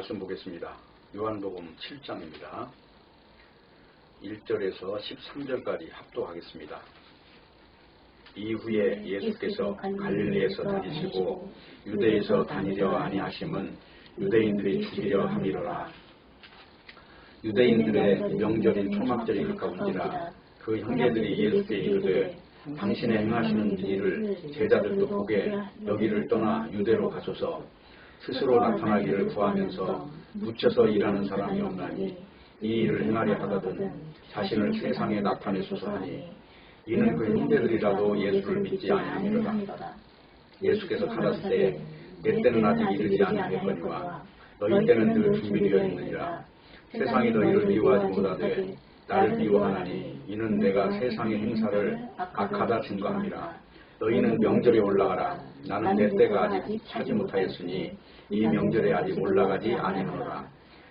말씀 보겠습니다. 요한복음 7장입니다. 1절에서 13절까지 합독하겠습니다. 이후에 예수께서 갈릴리에서 다니시고 유대에서 다니려 아니하심은 유대인들이 죽이려 함이로라. 유대인들의 명절인 초막절이 가까운지라. 그 형제들이 예수께 이르되 당신의 행하시는 일을 제자들도 보게 여기를 떠나 유대로 가소서. 스스로 나타나기를 구하면서 묻혀서 일하는 사람이 없나니 이 일을 행하려 하거든 자신을 세상에 나타내소서 하니 이는 그 형제들이라도 예수를 믿지 아니하리로다. 예수께서 가라사대 내 때는 아직 이르지 아니하였거니와 너희 때는 늘 준비되어 있느니라. 세상이 너희를 미워하지 못하되 나를 미워하나니 이는 내가 세상의 행사를 악하다 증거함이라. 너희는 명절에 올라가라. 나는 내 때가 아직 차지 못하였으니 이 명절에 아직 올라가지 아니하노라.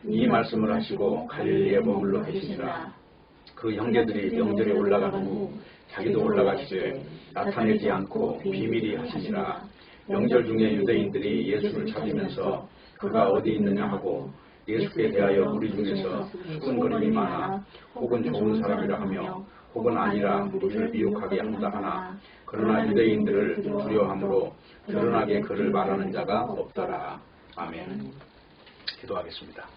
이 말씀을 하시고 갈릴리에 머물러 계시니라. 그 형제들이 명절에 올라가는 후 자기도 올라가시되 나타내지 않고 비밀히 하시니라. 명절 중에 유대인들이 예수를 찾으면서 그가 어디 있느냐 하고 예수께 대하여 우리 중에서 수군거림이 많아 혹은 좋은 사람이라 하며 혹은 아니라 우리를 미혹하게 한다 하나 그러나 유대인들을 두려워함으로 드러나게 그를 말하는 자가 없더라. 아멘. 기도하겠습니다.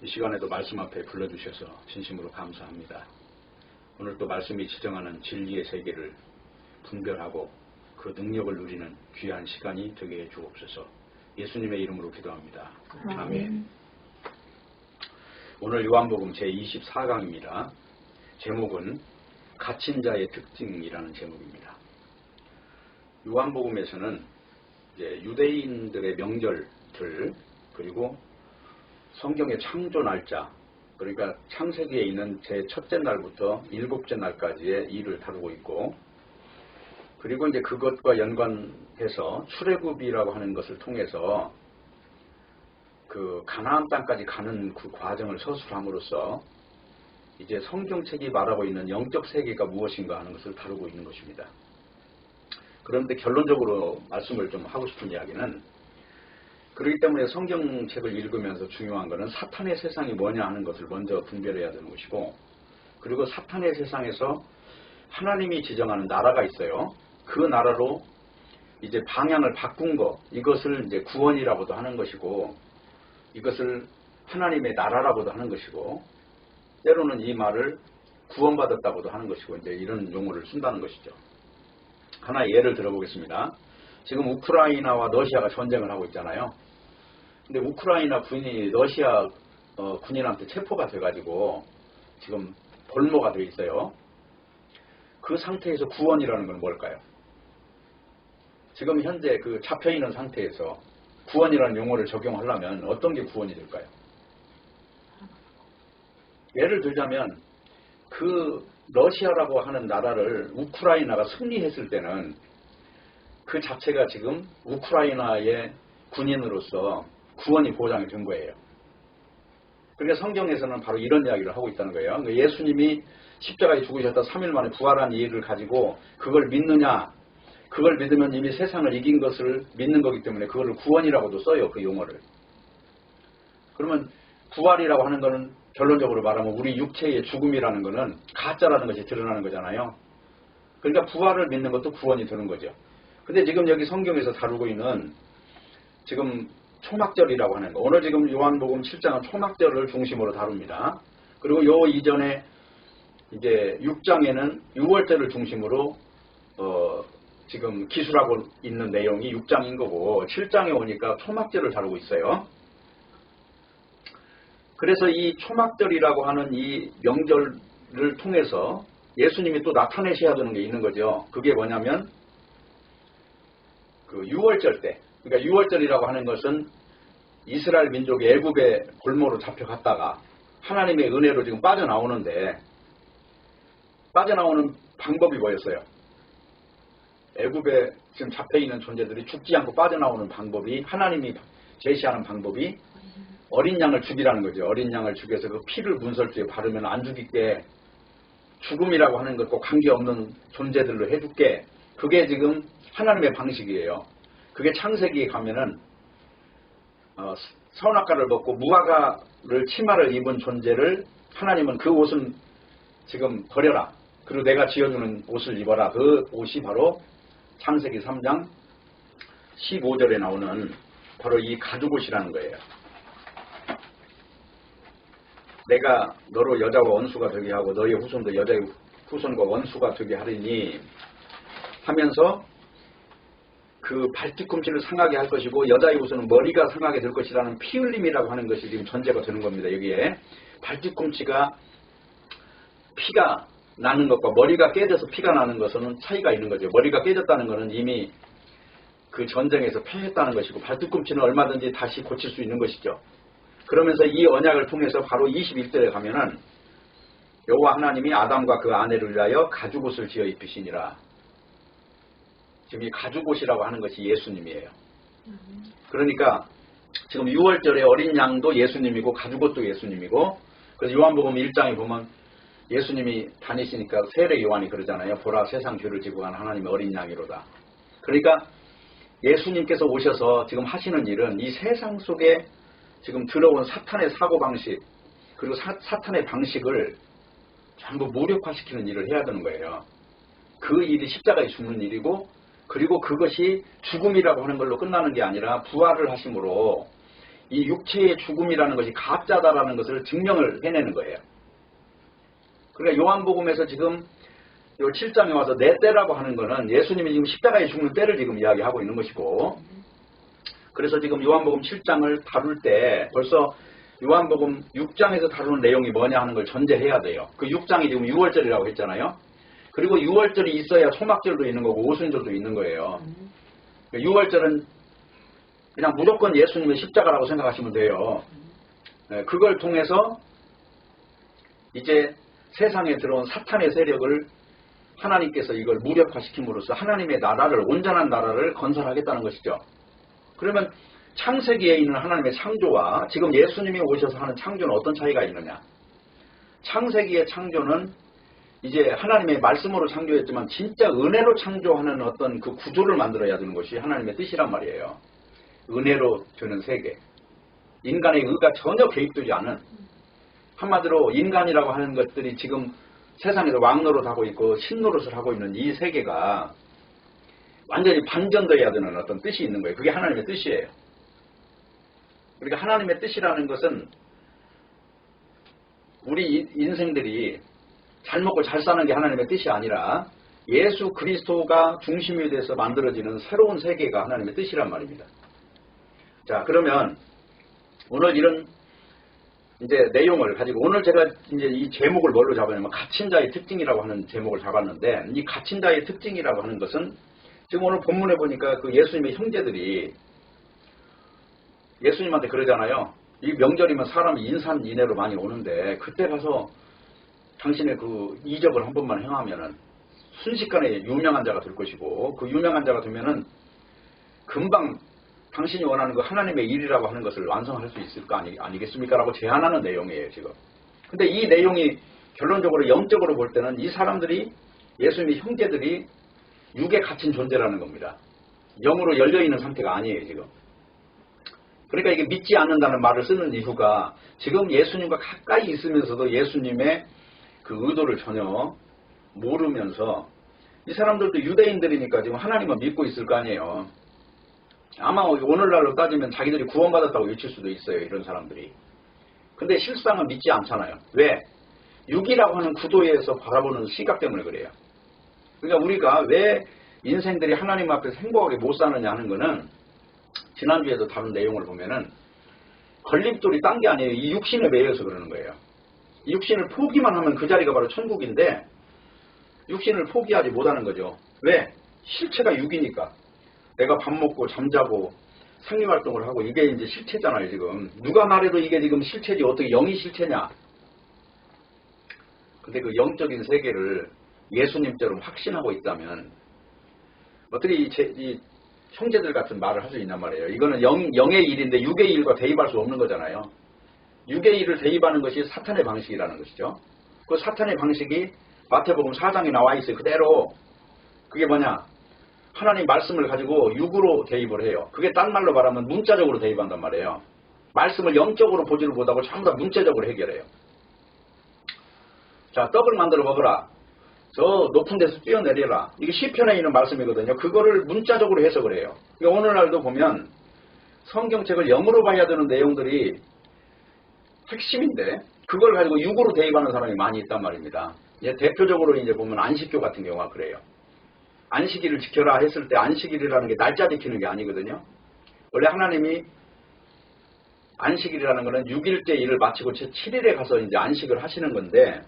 이 시간에도 말씀 앞에 불러주셔서 진심으로 감사합니다. 오늘 또 말씀이 지정하는 진리의 세계를 분별하고 그 능력을 누리는 귀한 시간이 되게 해 주옵소서. 예수님의 이름으로 기도합니다. 아멘. 오늘 요한복음 제24강입니다. 제목은 갇힌 자의 특징이라는 제목입니다. 요한복음에서는 이제 유대인들의 명절들 그리고 성경의 창조 날짜 그러니까 창세기에 있는 제1째 날부터 7째 날까지의 일을 다루고 있고 그리고 이제 그것과 연관해서 출애굽이라고 하는 것을 통해서 그 가나안 땅까지 가는 그 과정을 서술함으로써 이제 성경책이 말하고 있는 영적 세계가 무엇인가 하는 것을 다루고 있는 것입니다. 그런데 결론적으로 말씀을 좀 하고 싶은 이야기는 그렇기 때문에 성경책을 읽으면서 중요한 것은 사탄의 세상이 뭐냐 하는 것을 먼저 분별해야 되는 것이고 그리고 사탄의 세상에서 하나님이 지정하는 나라가 있어요. 그 나라로 이제 방향을 바꾼 것 이것을 이제 구원이라고도 하는 것이고 이것을 하나님의 나라라고도 하는 것이고 때로는 이 말을 구원받았다고도 하는 것이고 이제 이런 용어를 쓴다는 것이죠. 하나 예를 들어보겠습니다. 지금 우크라이나와 러시아가 전쟁을 하고 있잖아요. 근데 우크라이나 군인이 러시아 군인한테 체포가 돼가지고 지금 볼모가 돼 있어요. 그 상태에서 구원이라는 건 뭘까요? 지금 현재 그 잡혀있는 상태에서 구원이라는 용어를 적용하려면 어떤 게 구원이 될까요? 예를 들자면 그 러시아라고 하는 나라를 우크라이나가 승리했을 때는 그 자체가 지금 우크라이나의 군인으로서 구원이 보장이 된 거예요. 그러니까 성경에서는 바로 이런 이야기를 하고 있다는 거예요. 그러니까 예수님이 십자가에 죽으셨다 3일 만에 부활한 이 일을 가지고 그걸 믿느냐 그걸 믿으면 이미 세상을 이긴 것을 믿는 거기 때문에 그거를 구원이라고도 써요. 그 용어를. 그러면 부활이라고 하는 거는 결론적으로 말하면 우리 육체의 죽음이라는 거는 가짜라는 것이 드러나는 거잖아요. 그러니까 부활을 믿는 것도 구원이 되는 거죠. 근데 지금 여기 성경에서 다루고 있는 지금 초막절이라고 하는 거 오늘 지금 요한복음 7장은 초막절을 중심으로 다룹니다. 그리고 요 이전에 이제 6장에는 6월절을 중심으로 지금 기술하고 있는 내용이 6장인 거고 7장에 오니까 초막절을 다루고 있어요. 그래서 이 초막절이라고 하는 이 명절을 통해서 예수님이 또 나타내셔야 되는 게 있는 거죠. 그게 뭐냐면 그 6월절 때 그러니까 6월절이라고 하는 것은 이스라엘 민족이 애굽의 볼모로 잡혀갔다가 하나님의 은혜로 지금 빠져나오는데 빠져나오는 방법이 뭐였어요? 애굽에 지금 잡혀있는 존재들이 죽지 않고 빠져나오는 방법이 하나님이 제시하는 방법이 어린 양을 죽이라는 거죠. 어린 양을 죽여서 그 피를 문설주에 바르면 안 죽이게 죽음이라고 하는 것과 관계없는 존재들로 해줄게. 그게 지금 하나님의 방식이에요. 그게 창세기에 가면은 선악과를 먹고 무화과를 치마를 입은 존재를 하나님은 그 옷은 지금 버려라. 그리고 내가 지어주는 옷을 입어라. 그 옷이 바로 창세기 3장 15절에 나오는 바로 이 가죽옷이라는 거예요. 내가 너로 여자와 원수가 되게 하고 너의 후손도 여자의 후손과 원수가 되게 하리니 하면서 그 발뒤꿈치를 상하게 할 것이고 여자의 후손은 머리가 상하게 될 것이라는 피 흘림이라고 하는 것이 지금 전제가 되는 겁니다. 여기에 발뒤꿈치가 피가 나는 것과 머리가 깨져서 피가 나는 것은 차이가 있는 거죠. 머리가 깨졌다는 것은 이미 그 전쟁에서 패했다는 것이고 발뒤꿈치는 얼마든지 다시 고칠 수 있는 것이죠. 그러면서 이 언약을 통해서 바로 21절에 가면은 여호와 하나님이 아담과 그 아내를 위하여 가죽옷을 지어 입히시니라. 지금 이 가죽옷이라고 하는 것이 예수님이에요. 그러니까 지금 6월절에 어린 양도 예수님이고 가죽옷도 예수님이고, 그래서 요한복음 1장에 보면 예수님이 다니시니까 세례 요한이 그러잖아요. 보라 세상 죄를 지고 간 하나님의 어린 양이로다. 그러니까 예수님께서 오셔서 지금 하시는 일은 이 세상 속에 지금 들어온 사탄의 사고방식 그리고 사탄의 방식을 전부 무력화시키는 일을 해야 되는 거예요. 그 일이 십자가에 죽는 일이고, 그리고 그것이 죽음이라고 하는 걸로 끝나는 게 아니라 부활을 하심으로 이 육체의 죽음이라는 것이 가짜다라는 것을 증명을 해내는 거예요. 그러니까 요한복음에서 지금 요 7장에 와서 내 때라고 하는 거는 예수님이 지금 십자가에 죽는 때를 지금 이야기하고 있는 것이고, 그래서 지금 요한복음 7장을 다룰 때 벌써 요한복음 6장에서 다루는 내용이 뭐냐 하는 걸 전제해야 돼요. 그 6장이 지금 6월절이라고 했잖아요. 그리고 6월절이 있어야 초막절도 있는 거고 오순절도 있는 거예요. 6월절은 그냥 무조건 예수님의 십자가라고 생각하시면 돼요. 그걸 통해서 이제 세상에 들어온 사탄의 세력을 하나님께서 이걸 무력화시킴으로써 하나님의 나라를, 온전한 나라를 건설하겠다는 것이죠. 그러면 창세기에 있는 하나님의 창조와 지금 예수님이 오셔서 하는 창조는 어떤 차이가 있느냐? 창세기의 창조는 이제 하나님의 말씀으로 창조했지만 진짜 은혜로 창조하는 어떤 그 구조를 만들어야 되는 것이 하나님의 뜻이란 말이에요. 은혜로 되는 세계. 인간의 의가 전혀 개입되지 않은, 한마디로 인간이라고 하는 것들이 지금 세상에서 왕노릇하고 있고 신노릇을 하고 있는 이 세계가 완전히 반전되어야 되는 어떤 뜻이 있는 거예요. 그게 하나님의 뜻이에요. 그러니까 하나님의 뜻이라는 것은 우리 인생들이 잘 먹고 잘 사는 게 하나님의 뜻이 아니라 예수 그리스도가 중심이 돼서 만들어지는 새로운 세계가 하나님의 뜻이란 말입니다. 자, 그러면 오늘 이런 이제 내용을 가지고 오늘 제가 이제 이 제목을 뭘로 잡았냐면 갇힌 자의 특징이라고 하는 제목을 잡았는데, 이 갇힌 자의 특징이라고 하는 것은 지금 오늘 본문에 보니까 그 예수님의 형제들이 예수님한테 그러잖아요. 이 명절이면 사람이 인산인해로 많이 오는데 그때 가서 당신의 그 이적을 한 번만 행하면은 순식간에 유명한 자가 될 것이고, 그 유명한 자가 되면은 금방 당신이 원하는 그 하나님의 일이라고 하는 것을 완성할 수 있을 거 아니겠습니까? 라고 제안하는 내용이에요, 지금. 근데 이 내용이 결론적으로 영적으로 볼 때는 이 사람들이, 예수님의 형제들이 육에 갇힌 존재라는 겁니다. 영으로 열려있는 상태가 아니에요, 지금. 그러니까 이게 믿지 않는다는 말을 쓰는 이유가 지금 예수님과 가까이 있으면서도 예수님의 그 의도를 전혀 모르면서, 이 사람들도 유대인들이니까 지금 하나님만 믿고 있을 거 아니에요. 아마 오늘날로 따지면 자기들이 구원받았다고 외칠 수도 있어요, 이런 사람들이. 근데 실상은 믿지 않잖아요. 왜? 육이라고 하는 구도에서 바라보는 시각 때문에 그래요. 그러니까 우리가 왜 인생들이 하나님 앞에서 행복하게 못 사느냐 하는 거는 지난주에도 다룬 내용을 보면은 걸림돌이 딴 게 아니에요. 이 육신에 매여서 그러는 거예요. 이 육신을 포기만 하면 그 자리가 바로 천국인데 육신을 포기하지 못하는 거죠. 왜? 실체가 육이니까. 내가 밥 먹고 잠자고 생리활동을 하고 이게 이제 실체잖아요, 지금. 누가 말해도 이게 지금 실체지 어떻게 영이 실체냐. 근데 그 영적인 세계를 예수님처럼 확신하고 있다면 어떻게 이 형제들 같은 말을 할 수 있단 말이에요. 이거는 영의 일인데 육의 일과 대입할 수 없는 거잖아요. 육의 일을 대입하는 것이 사탄의 방식이라는 것이죠. 그 사탄의 방식이 마태복음 4장에 나와 있어요. 그대로. 그게 뭐냐? 하나님 말씀을 가지고 육으로 대입을 해요. 그게 딴 말로 말하면 문자적으로 대입한단 말이에요. 말씀을 영적으로 보지를 못하고 전부 다 문자적으로 해결해요. 자, 떡을 만들어 먹어라. 저 높은 데서 뛰어내려라. 이게 시편에 있는 말씀이거든요. 그거를 문자적으로 해석을 해요. 그러니까 오늘날도 보면 성경책을 영어로 봐야 되는 내용들이 핵심인데 그걸 가지고 육으로 대입하는 사람이 많이 있단 말입니다. 대표적으로 이제 보면 안식교 같은 경우가 그래요. 안식일을 지켜라 했을 때 안식일이라는 게 날짜 지키는 게 아니거든요. 원래 하나님이 안식일이라는 거는 6일째 일을 마치고 7일에 가서 이제 안식을 하시는 건데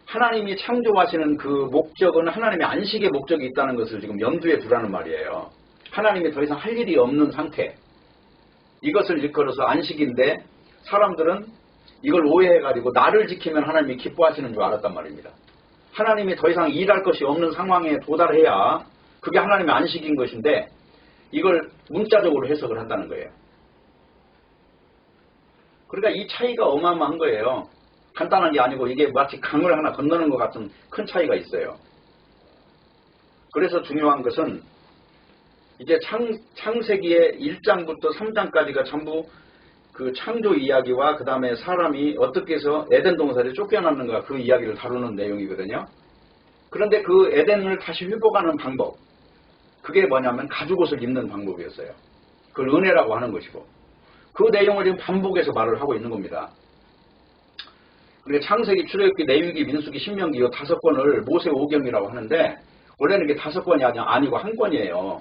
하나님이 창조하시는 그 목적은 하나님의 안식의 목적이 있다는 것을 지금 염두에 두라는 말이에요. 하나님이 더 이상 할 일이 없는 상태. 이것을 일컬어서 안식인데 사람들은 이걸 오해해가지고 나를 지키면 하나님이 기뻐하시는 줄 알았단 말입니다. 하나님이 더 이상 일할 것이 없는 상황에 도달해야 그게 하나님의 안식인 것인데 이걸 문자적으로 해석을 한다는 거예요. 그러니까 이 차이가 어마어마한 거예요. 간단한 게 아니고 이게 마치 강을 하나 건너는 것 같은 큰 차이가 있어요. 그래서 중요한 것은 이제 창세기의 1장부터 3장까지가 전부 그 창조 이야기와 그 다음에 사람이 어떻게 해서 에덴 동산에 쫓겨났는가 그 이야기를 다루는 내용이거든요. 그런데 그 에덴을 다시 회복하는 방법, 그게 뭐냐면 가죽옷을 입는 방법이었어요. 그걸 은혜라고 하는 것이고 그 내용을 지금 반복해서 말을 하고 있는 겁니다. 그러니까 창세기, 출애굽기, 레위기, 민수기, 신명기 이 5권을 모세오경이라고 하는데 원래는 이게 5권이 아니고 한 권이에요.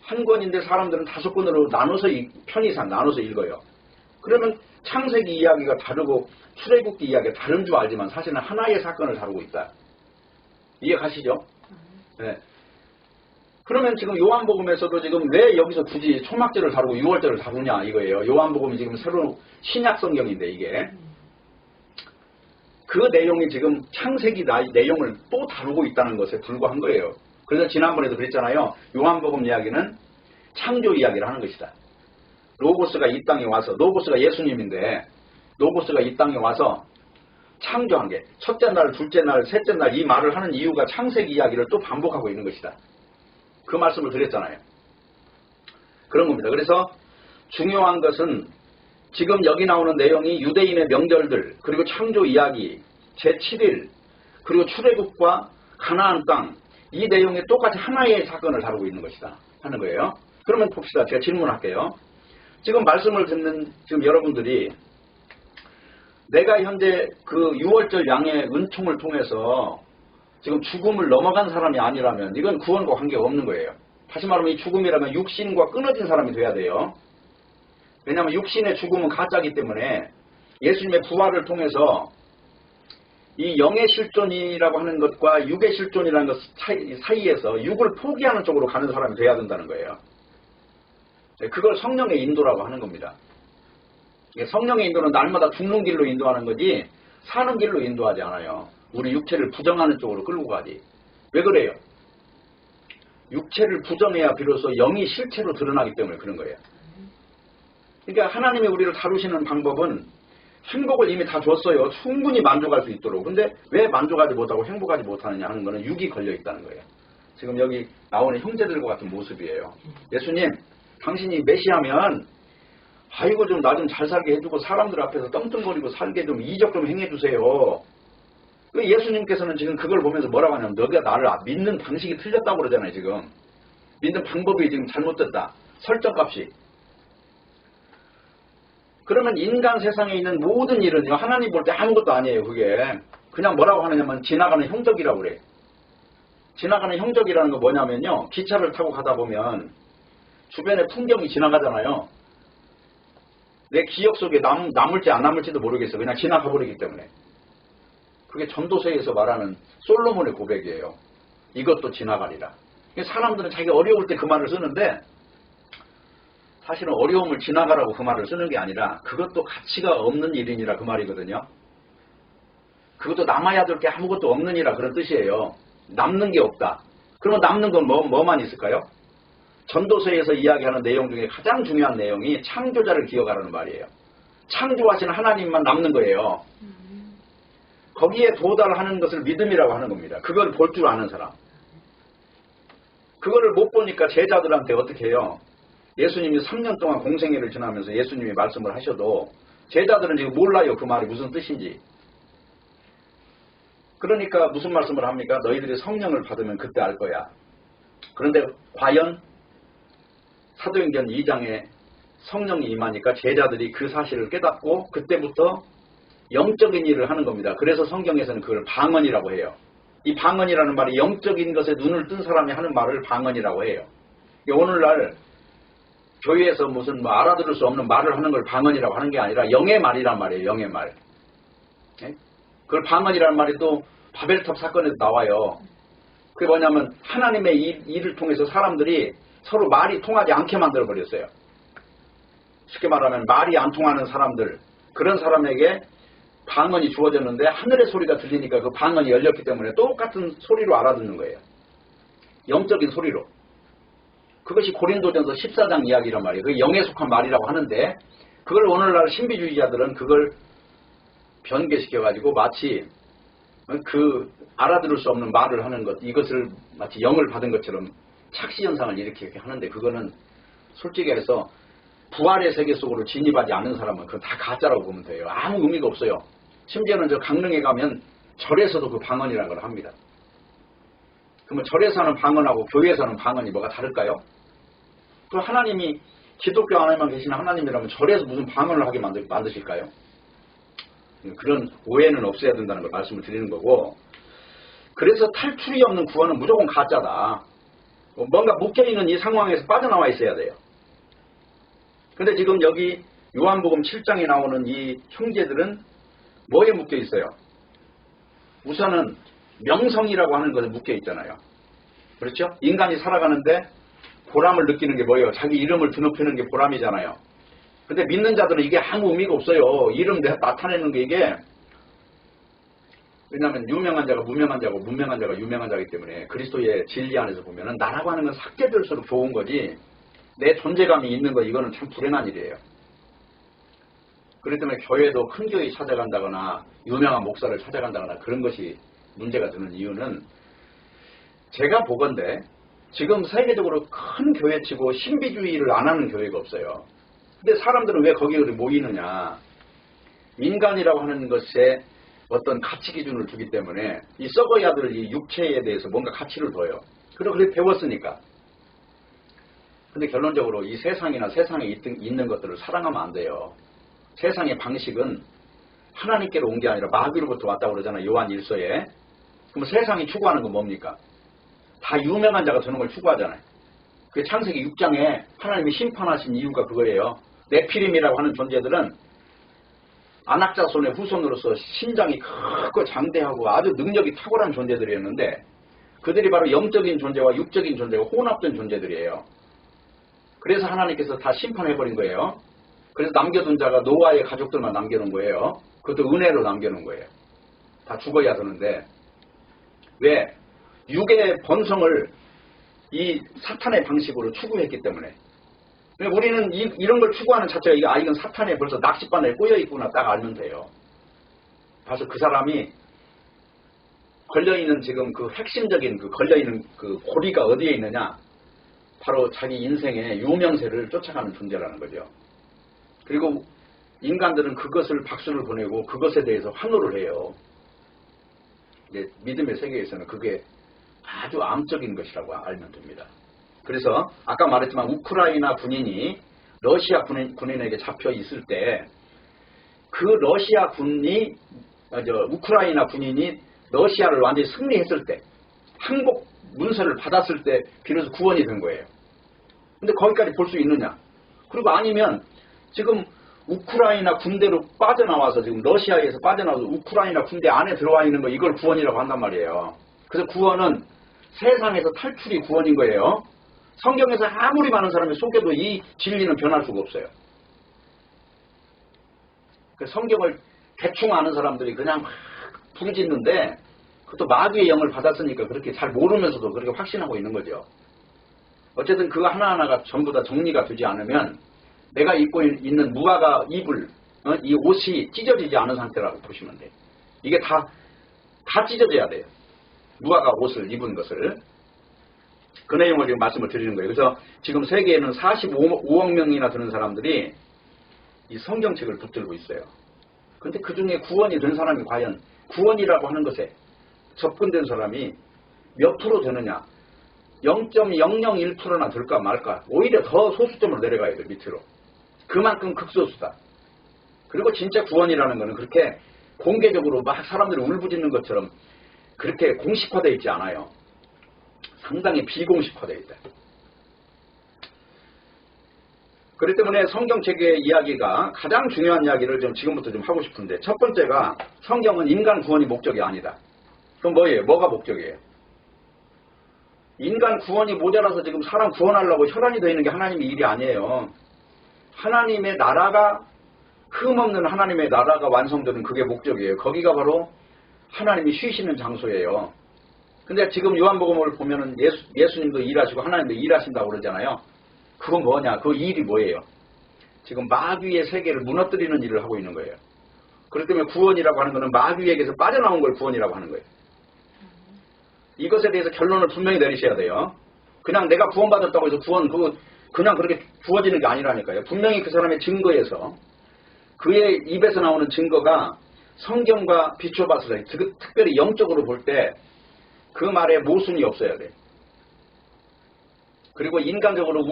한 권인데 사람들은 5권으로 나눠서 편의상 나눠서 읽어요. 그러면 창세기 이야기가 다르고 출애굽기 이야기가 다른 줄 알지만 사실은 하나의 사건을 다루고 있다. 이해 가시죠? 네. 그러면 지금 요한복음에서도 지금 왜 여기서 굳이 초막절을 다루고 유월절을 다루냐 이거예요. 요한복음이 지금 새로운 신약 성경인데 이게 그 내용이 지금 창세기 내용을 또 다루고 있다는 것에 불과한 거예요. 그래서 지난번에도 그랬잖아요. 요한복음 이야기는 창조 이야기를 하는 것이다. 로고스가 이 땅에 와서, 로고스가 예수님인데 로고스가 이 땅에 와서 창조한 게 첫째 날, 둘째 날, 셋째 날 이 말을 하는 이유가 창세기 이야기를 또 반복하고 있는 것이다. 그 말씀을 드렸잖아요. 그런 겁니다. 그래서 중요한 것은 지금 여기 나오는 내용이 유대인의 명절들, 그리고 창조 이야기, 제7일, 그리고 출애굽과 가나안 땅, 이 내용이 똑같이 하나의 사건을 다루고 있는 것이다 하는 거예요. 그러면 봅시다. 제가 질문할게요. 지금 말씀을 듣는 지금 여러분들이 내가 현재 그 6월절 양의 은총을 통해서 지금 죽음을 넘어간 사람이 아니라면 이건 구원과 관계가 없는 거예요. 다시 말하면 이 죽음이라면 육신과 끊어진 사람이 돼야 돼요. 왜냐하면 육신의 죽음은 가짜이기 때문에 예수님의 부활을 통해서 이 영의 실존이라고 하는 것과 육의 실존이라는 것 사이에서 육을 포기하는 쪽으로 가는 사람이 돼야 된다는 거예요. 그걸 성령의 인도라고 하는 겁니다. 성령의 인도는 날마다 죽는 길로 인도하는 거지 사는 길로 인도하지 않아요. 우리 육체를 부정하는 쪽으로 끌고 가지. 왜 그래요? 육체를 부정해야 비로소 영이 실체로 드러나기 때문에 그런 거예요. 그러니까 하나님이 우리를 다루시는 방법은 행복을 이미 다 줬어요. 충분히 만족할 수 있도록. 근데 왜 만족하지 못하고 행복하지 못하느냐 하는 거는 육이 걸려 있다는 거예요. 지금 여기 나오는 형제들과 같은 모습이에요. 예수님, 당신이 메시아면 아이고 좀 나 좀 잘 살게 해주고 사람들 앞에서 떵떵거리고 살게 좀 이적 좀 행해주세요. 예수님께서는 지금 그걸 보면서 뭐라고 하냐면 너가 나를 믿는 방식이 틀렸다고 그러잖아요. 지금 믿는 방법이 지금 잘못됐다. 설정값이. 그러면 인간 세상에 있는 모든 일은요 하나님 볼 때 아무것도 아니에요. 그게 그냥 뭐라고 하느냐면 지나가는 형적이라고 그래. 지나가는 형적이라는 거 뭐냐면요, 기차를 타고 가다 보면 주변에 풍경이 지나가잖아요. 내 기억 속에 남을지 안 남을지도 모르겠어. 그냥 지나가 버리기 때문에. 그게 전도서에서 말하는 솔로몬의 고백이에요. 이것도 지나가리라. 사람들은 자기가 어려울 때 그 말을 쓰는데 사실은 어려움을 지나가라고 그 말을 쓰는 게 아니라 그것도 가치가 없는 일이니라 그 말이거든요. 그것도 남아야 될 게 아무것도 없느니라 그런 뜻이에요. 남는 게 없다. 그러면 남는 건 뭐만 있을까요? 전도서에서 이야기하는 내용 중에 가장 중요한 내용이 창조자를 기억하라는 말이에요. 창조하시는 하나님만 남는 거예요. 거기에 도달하는 것을 믿음이라고 하는 겁니다. 그걸 볼 줄 아는 사람. 그거를 못 보니까 제자들한테 어떻게 해요? 예수님이 3년 동안 공생애를 지나면서 예수님이 말씀을 하셔도 제자들은 지금 몰라요. 그 말이 무슨 뜻인지. 그러니까 무슨 말씀을 합니까? 너희들이 성령을 받으면 그때 알 거야. 그런데 과연 사도행전 2장에 성령이 임하니까 제자들이 그 사실을 깨닫고 그때부터 영적인 일을 하는 겁니다. 그래서 성경에서는 그걸 방언이라고 해요. 이 방언이라는 말이 영적인 것에 눈을 뜬 사람이 하는 말을 방언이라고 해요. 오늘날 교회에서 무슨 뭐 알아들을 수 없는 말을 하는 걸 방언이라고 하는 게 아니라 영의 말이란 말이에요. 영의 말. 그걸 방언이라는 말이 또 바벨탑 사건에도 나와요. 그게 뭐냐면 하나님의 일을 통해서 사람들이 서로 말이 통하지 않게 만들어버렸어요. 쉽게 말하면 말이 안 통하는 사람들, 그런 사람에게 방언이 주어졌는데 하늘의 소리가 들리니까 그 방언이 열렸기 때문에 똑같은 소리로 알아듣는 거예요. 영적인 소리로. 그것이 고린도전서 14장 이야기란 말이에요. 그게 영에 속한 말이라고 하는데 그걸 오늘날 신비주의자들은 그걸 변개시켜가지고 마치 그 알아들을 수 없는 말을 하는 것, 이것을 마치 영을 받은 것처럼 착시현상을 일으키게 하는데 그거는 솔직히 해서 부활의 세계 속으로 진입하지 않은 사람은 그건 다 가짜라고 보면 돼요. 아무 의미가 없어요. 심지어는 저 강릉에 가면 절에서도 그 방언이라는 걸 합니다. 그러면 절에서 하는 방언하고 교회에서 하는 방언이 뭐가 다를까요? 또 하나님이 기독교 안에만 계시는 하나님이라면 절에서 무슨 방언을 하게 만드실까요? 그런 오해는 없어야 된다는 걸 말씀을 드리는 거고, 그래서 탈출이 없는 구원은 무조건 가짜다. 뭔가 묶여있는 이 상황에서 빠져나와 있어야 돼요. 근데 지금 여기 요한복음 7장에 나오는 이 형제들은 뭐에 묶여 있어요? 우선은 명성이라고 하는 것에 묶여 있잖아요. 그렇죠? 인간이 살아가는데 보람을 느끼는 게 뭐예요? 자기 이름을 드높이는 게 보람이잖아요. 근데 믿는 자들은 이게 아무 의미가 없어요. 이름 나타내는 게 이게, 왜냐하면 유명한 자가 무명한 자고 무명한 자가 유명한 자이기 때문에 그리스도의 진리 안에서 보면은 나라고 하는 건 삭제될수록 좋은 거지, 내 존재감이 있는 거 이거는 참 불행한 일이에요. 그렇기 때문에 교회도 큰 교회 찾아간다거나 유명한 목사를 찾아간다거나 그런 것이 문제가 되는 이유는, 제가 보건대 지금 세계적으로 큰 교회치고 신비주의를 안 하는 교회가 없어요. 근데 사람들은 왜 거기에 모이느냐? 인간이라고 하는 것에 어떤 가치 기준을 두기 때문에 이 썩어야 될 이 육체에 대해서 뭔가 가치를 둬요. 그리고 그렇게 배웠으니까. 근데 결론적으로 이 세상이나 세상에 있는 것들을 사랑하면 안 돼요. 세상의 방식은 하나님께로 온 게 아니라 마귀로부터 왔다고 그러잖아요. 요한 1서에. 그럼 세상이 추구하는 건 뭡니까? 다 유명한 자가 되는 걸 추구하잖아요. 그 창세기 6장에 하나님이 심판하신 이유가 그거예요. 네피림이라고 하는 존재들은 안악자손의 후손으로서 신장이 크고 장대하고 아주 능력이 탁월한 존재들이었는데 그들이 바로 영적인 존재와 육적인 존재가 혼합된 존재들이에요. 그래서 하나님께서 다 심판해버린 거예요. 그래서 남겨둔 자가 노아의 가족들만 남겨놓은 거예요. 그것도 은혜로 남겨놓은 거예요. 다 죽어야 되는데 왜? 육의 번성을 이 사탄의 방식으로 추구했기 때문에. 우리는 이런 걸 추구하는 자체가 이건 사탄의 벌써 낚싯바늘에 꼬여있구나 딱 알면 돼요. 벌써 그 사람이 걸려있는 지금 그 핵심적인 그 걸려있는 그 고리가 어디에 있느냐? 바로 자기 인생의 유명세를 쫓아가는 존재라는 거죠. 그리고 인간들은 그것을 박수를 보내고 그것에 대해서 환호를 해요. 이제 믿음의 세계에서는 그게 아주 암적인 것이라고 알면 됩니다. 그래서 아까 말했지만 우크라이나 군인이 러시아 군인에게 잡혀 있을 때 그 러시아 군이 우크라이나 군인이 러시아를 완전히 승리했을 때 항복 문서를 받았을 때 비로소 구원이 된 거예요. 근데 거기까지 볼 수 있느냐? 그리고 아니면 지금 우크라이나 군대로 빠져나와서 지금 러시아에서 빠져나와서 우크라이나 군대 안에 들어와 있는 거 이걸 구원이라고 한단 말이에요. 그래서 구원은 세상에서 탈출이 구원인 거예요. 성경에서 아무리 많은 사람이 속여도 이 진리는 변할 수가 없어요. 성경을 대충 아는 사람들이 그냥 막 부르짖는데 그것도 마귀의 영을 받았으니까 그렇게 잘 모르면서도 그렇게 확신하고 있는 거죠. 어쨌든 그거 하나하나가 전부 다 정리가 되지 않으면 내가 입고 있는 무화과 이불, 이 옷이 찢어지지 않은 상태라고 보시면 돼요. 이게 다 찢어져야 돼요. 무화과 옷을 입은 것을. 그 내용을 지금 말씀을 드리는 거예요. 그래서 지금 세계에는 45억 명이나 되는 사람들이 이 성경책을 붙들고 있어요. 근데 그 중에 구원이 된 사람이 과연 구원이라고 하는 것에 접근된 사람이 몇 프로 되느냐? 0.001%나 될까 말까? 오히려 더 소수점으로 내려가야 돼, 밑으로. 그만큼 극소수다. 그리고 진짜 구원이라는 것은 그렇게 공개적으로 막 사람들이 울부짖는 것처럼 그렇게 공식화되어 있지 않아요. 상당히 비공식화되어 있다. 그렇기 때문에 성경책의 이야기가 가장 중요한 이야기를 좀 지금부터 좀 하고 싶은데, 첫 번째가 성경은 인간 구원이 목적이 아니다. 그럼 뭐예요? 뭐가 목적이에요? 인간 구원이 모자라서 지금 사람 구원하려고 혈안이 되어 있는 게 하나님의 일이 아니에요. 하나님의 나라가, 흠없는 하나님의 나라가 완성되는 그게 목적이에요. 거기가 바로 하나님이 쉬시는 장소예요. 근데 지금 요한복음을 보면은 예수님도 일하시고 하나님도 일하신다고 그러잖아요. 그건 뭐냐? 그 일이 뭐예요? 지금 마귀의 세계를 무너뜨리는 일을 하고 있는 거예요. 그렇기 때문에 구원이라고 하는 것은 마귀에게서 빠져나온 걸 구원이라고 하는 거예요. 이것에 대해서 결론을 분명히 내리셔야 돼요. 그냥 내가 구원받았다고 해서 그냥 그렇게 주어지는 게 아니라니까요. 분명히 그 사람의 증거에서, 그의 입에서 나오는 증거가 성경과 비춰봤을 때, 특별히 영적으로 볼 때 그 말에 모순이 없어야 돼. 그리고 인간적으로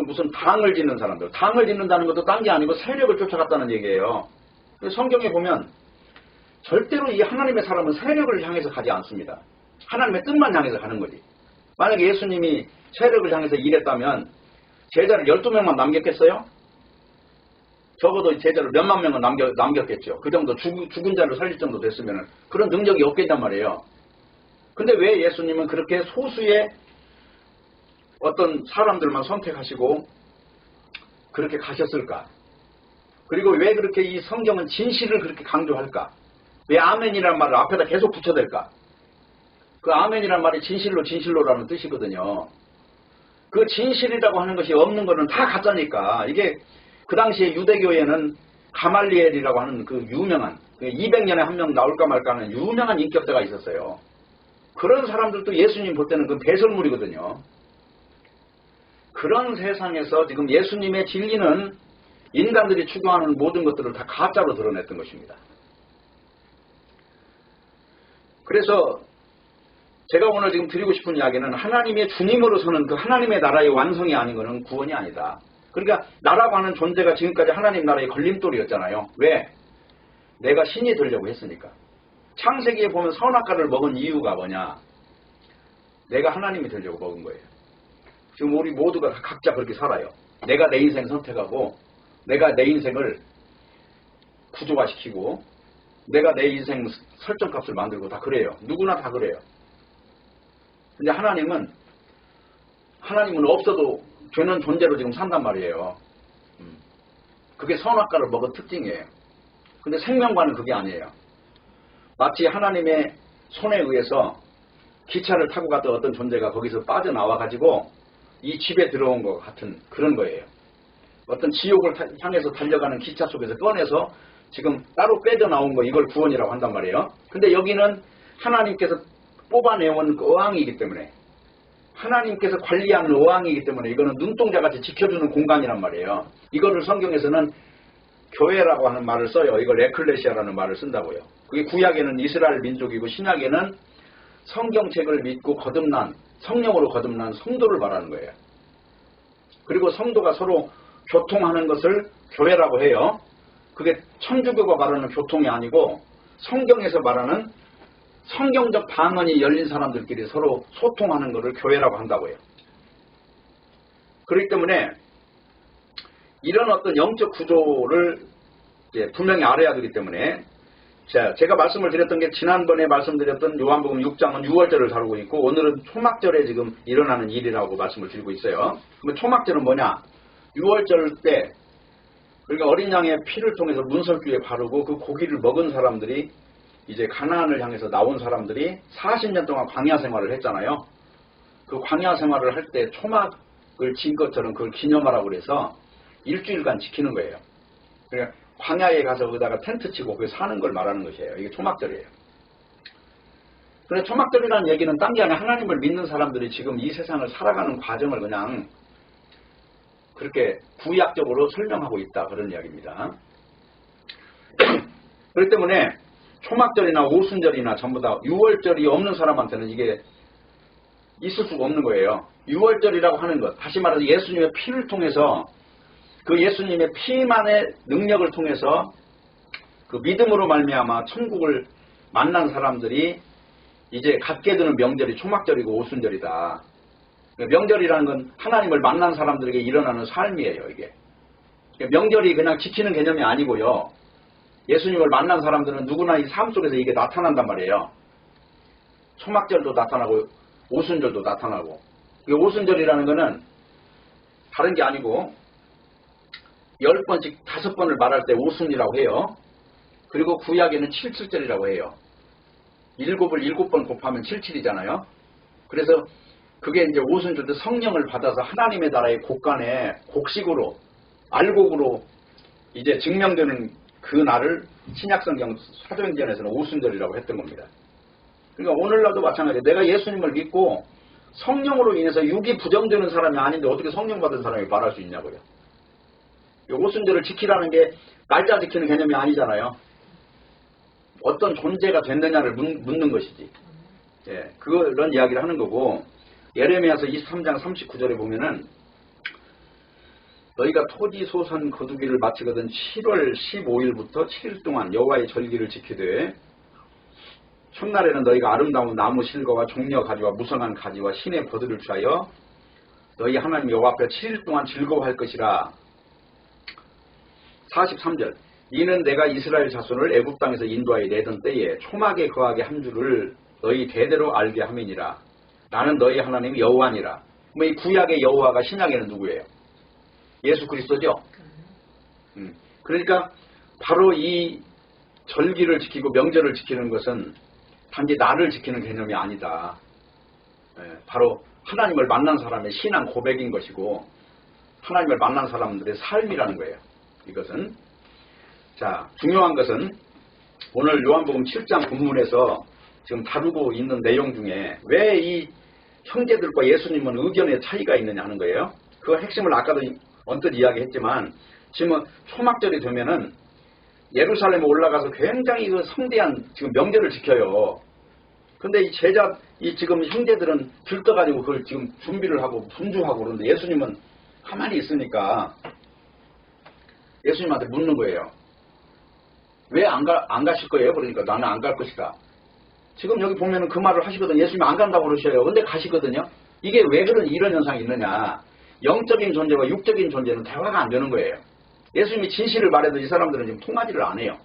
무슨 당을 짓는 사람들, 당을 짓는다는 것도 딴 게 아니고 세력을 쫓아갔다는 얘기예요. 성경에 보면 절대로 이 하나님의 사람은 세력을 향해서 가지 않습니다. 하나님의 뜻만 향해서 가는 거지. 만약에 예수님이 세력을 향해서 일했다면 제자를 12명만 남겼겠어요? 적어도 제자를 몇만 명은 남겼겠죠. 그 정도 죽은 자를 살릴 정도 됐으면 그런 능력이 없겠단 말이에요. 근데 왜 예수님은 그렇게 소수의 어떤 사람들만 선택하시고 그렇게 가셨을까? 그리고 왜 그렇게 이 성경은 진실을 그렇게 강조할까? 왜 아멘이라는 말을 앞에다 계속 붙여댈까? 그 아멘이라는 말이 진실로라는 뜻이거든요. 그 진실이라고 하는 것이 없는 거는 다 가짜니까. 이게 그 당시에 유대교에는 가말리엘이라고 하는 그 유명한 200년에 한 명 나올까 말까 하는 유명한 인격자가 있었어요. 그런 사람들도 예수님 볼 때는 그 배설물이거든요. 그런 세상에서 지금 예수님의 진리는 인간들이 추구하는 모든 것들을 다 가짜로 드러냈던 것입니다. 그래서 제가 오늘 지금 드리고 싶은 이야기는 하나님의 주님으로 서는 그 하나님의 나라의 완성이 아닌 것은 구원이 아니다. 그러니까 나라고 하는 존재가 지금까지 하나님 나라의 걸림돌이었잖아요. 왜? 내가 신이 되려고 했으니까. 창세기에 보면 선악과를 먹은 이유가 뭐냐? 내가 하나님이 되려고 먹은 거예요. 지금 우리 모두가 각자 그렇게 살아요. 내가 내 인생 선택하고 내가 내 인생을 구조화시키고 내가 내 인생 설정값을 만들고 다 그래요. 누구나 다 그래요. 근데 하나님은 없어도 되는 존재로 지금 산단 말이에요. 그게 선악과를 먹은 특징이에요. 근데 생명과는 그게 아니에요. 마치 하나님의 손에 의해서 기차를 타고 갔던 어떤 존재가 거기서 빠져나와가지고 이 집에 들어온 것 같은 그런 거예요. 어떤 지옥을 향해서 달려가는 기차 속에서 꺼내서 지금 따로 빼져나온 거, 이걸 구원이라고 한단 말이에요. 근데 여기는 하나님께서 뽑아내온 그 어항이기 때문에, 하나님께서 관리하는 어항이기 때문에 이거는 눈동자같이 지켜주는 공간이란 말이에요. 이거를 성경에서는 교회라고 하는 말을 써요. 이걸 에클레시아라는 말을 쓴다고요. 그게 구약에는 이스라엘 민족이고 신약에는 성경책을 믿고 거듭난, 성령으로 거듭난 성도를 말하는 거예요. 그리고 성도가 서로 교통하는 것을 교회라고 해요. 그게 천주교가 말하는 교통이 아니고 성경에서 말하는 성경적 방언이 열린 사람들끼리 서로 소통하는 것을 교회라고 한다고요. 그렇기 때문에 이런 어떤 영적 구조를 분명히 알아야 되기 때문에, 제가 말씀을 드렸던 게 지난번에 말씀드렸던 요한복음 6장은 6월절을 다루고 있고, 오늘은 초막절에 지금 일어나는 일이라고 말씀을 드리고 있어요. 그러면 초막절은 뭐냐? 6월절 때, 그러니까 어린 양의 피를 통해서 문설주에 바르고 그 고기를 먹은 사람들이, 이제 가나안을 향해서 나온 사람들이 40년 동안 광야 생활을 했잖아요. 그 광야 생활을 할 때 초막을 진 것처럼 그걸 기념하라고 그래서 일주일간 지키는 거예요. 그러니까 광야에 가서 거기다가 텐트 치고 거기 사는 걸 말하는 것이에요. 이게 초막절이에요. 그래서 초막절이라는 얘기는 딴 게 아니라 하나님을 믿는 사람들이 지금 이 세상을 살아가는 과정을 그냥 그렇게 구약적으로 설명하고 있다. 그런 이야기입니다. 그렇기 때문에 초막절이나 오순절이나 전부 다 6월절이 없는 사람한테는 이게 있을 수가 없는 거예요. 6월절이라고 하는 것, 다시 말해서 예수님의 피를 통해서 그 예수님의 피만의 능력을 통해서 그 믿음으로 말미암아 천국을 만난 사람들이 이제 갖게 되는 명절이 초막절이고 오순절이다. 명절이라는 건 하나님을 만난 사람들에게 일어나는 삶이에요. 이게 명절이 그냥 지키는 개념이 아니고요. 예수님을 만난 사람들은 누구나 이 삶 속에서 이게 나타난단 말이에요. 초막절도 나타나고 오순절도 나타나고. 오순절이라는 거는 다른 게 아니고 10번씩 5번을 말할 때 오순이라고 해요. 그리고 구약에는 77절이라고 해요. 7을 7번 곱하면 77이잖아요. 그래서 그게 이제 오순절도 성령을 받아서 하나님의 나라의 곡간에 곡식으로 알곡으로 이제 증명되는 그 날을 신약성경 사도행전에서는 오순절이라고 했던 겁니다. 그러니까 오늘날도 마찬가지예요. 내가 예수님을 믿고 성령으로 인해서 육이 부정되는 사람이 아닌데 어떻게 성령 받은 사람이 말할 수 있냐고요. 오순절을 지키라는 게 날짜 지키는 개념이 아니잖아요. 어떤 존재가 됐느냐를 묻는 것이지. 예, 그런 이야기를 하는 거고, 예레미야서 23장 39절에 보면은 너희가 토지 소산 거두기를 마치거든 7월 15일부터 7일 동안 여호와의 절기를 지키되 첫날에는 너희가 아름다운 나무 실과와 종려 가지와 무성한 가지와 신의 버들을 취하여 너희 하나님 여호와 앞에 7일 동안 즐거워할 것이라. 43절 이는 내가 이스라엘 자손을 애굽 땅에서 인도하여 내던 때에 초막에 거하게 한 줄을 너희 대대로 알게 함이니라. 나는 너희 하나님 여호와니라. 이 구약의 여호와가 신약에는 누구예요? 예수 그리스도죠. 그러니까 바로 이 절기를 지키고 명절을 지키는 것은 단지 나를 지키는 개념이 아니다. 바로 하나님을 만난 사람의 신앙 고백인 것이고 하나님을 만난 사람들의 삶이라는 거예요. 이것은. 자, 중요한 것은 오늘 요한복음 7장 본문에서 지금 다루고 있는 내용 중에 왜 이 형제들과 예수님은 의견의 차이가 있느냐 하는 거예요. 그 핵심을 아까도 언뜻 이야기했지만 지금 초막절이 되면은 예루살렘에 올라가서 굉장히 그 성대한 지금 명절을 지켜요. 근데 이 이 지금 형제들은 들떠가지고 그걸 지금 준비를 하고 분주하고 그러는데 예수님은 가만히 있으니까 예수님한테 묻는 거예요. 왜 안 가실 거예요? 그러니까 나는 안 갈 것이다. 지금 여기 보면은 그 말을 하시거든요. 예수님이 안 간다고 그러셔요. 근데 가시거든요. 이게 왜 이런 현상이 있느냐. 영적인 존재와 육적인 존재는 대화가 안 되는 거예요. 예수님이 진실을 말해도 이 사람들은 지금 통하지를 안 해요.